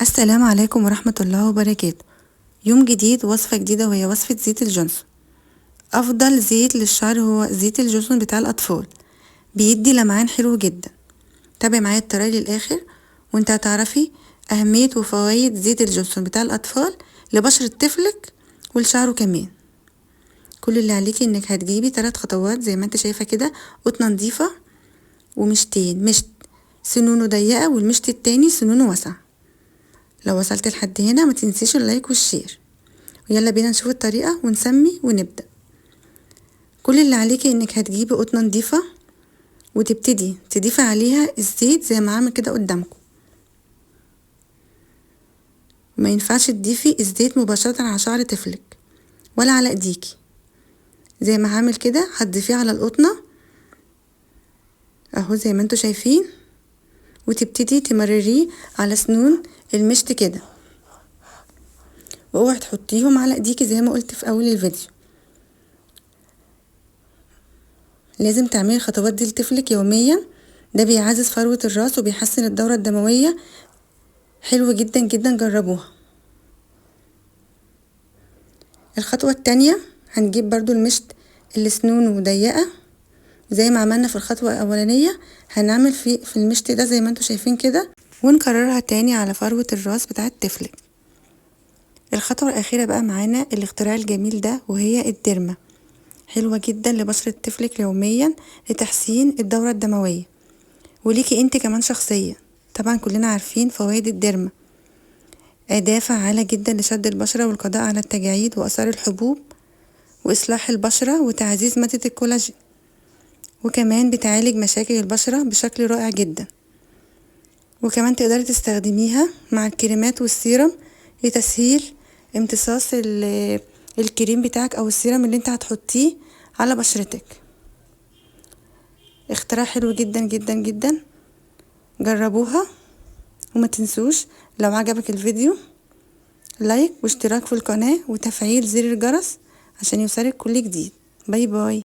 السلام عليكم ورحمة الله وبركاته. يوم جديد، وصفة جديدة، وهي وصفة زيت الجونسون. أفضل زيت للشعر هو زيت الجونسون بتاع الأطفال، بيدي لمعان حلو جدا. تابع معايا الطريقة للآخر وانت هتعرفي أهمية وفوائد زيت الجونسون بتاع الأطفال لبشرة طفلك ولشعره كمان. كل اللي عليكي انك هتجيبي 3 خطوات زي ما انت شايفة كده: قطنة نضيفة ومشتين، مشت سنونه ضيقة والمشت التاني سنونه واسعة. لو وصلت لحد هنا ما تنسيش اللايك والشير، ويلا بينا نشوف الطريقة ونسمي ونبدأ. كل اللي عليكي انك هتجيبي قطنة نضيفة وتبتدي تضيفي عليها الزيت زي ما عامل كده قدامكم. ما ينفعش تضيفي الزيت مباشرة على شعر طفلك ولا على ايديكي، زي ما عامل كده هتضيفيه على القطنة اهو زي ما انتوا شايفين، وتبتدي تمرريه على سنون المشط كده، واوعي تحطيهم على ايديكي زي ما قلت في اول الفيديو. لازم تعملي الخطوات دي لطفلك يوميا، ده بيعزز فروة الراس وبيحسن الدورة الدموية. حلوة جدا جدا، جربوها. الخطوة التانية هنجيب برضو المشط اللي سنونه ضيقة زي ما عملنا في الخطوة الأولانية، هنعمل في المشط ده زي ما انتوا شايفين كده، ونكررها تاني على فروة الراس بتاعت طفلك. الخطوة الأخيرة بقى معانا الاختراع الجميل ده، وهي الديرما. حلوة جدا لبشرة طفلك يوميا لتحسين الدورة الدموية، وليكي انت كمان شخصيا. طبعا كلنا عارفين فوائد الديرما، أداة فعالة جدا لشد البشرة والقضاء على التجاعيد وآثار الحبوب وإصلاح البشرة وتعزيز مادة الكولاجين، وكمان بتعالج مشاكل البشرة بشكل رائع جدا. وكمان تقدري تستخدميها مع الكريمات والسيرم لتسهيل امتصاص الكريم بتاعك أو السيرم اللي انت هتحطيه على بشرتك. اختراع حلو جدا جدا جدا، جربوها. وما تنسوش لو عجبك الفيديو لايك واشتراك في القناة وتفعيل زر الجرس عشان يوصلك كل جديد. باي باي.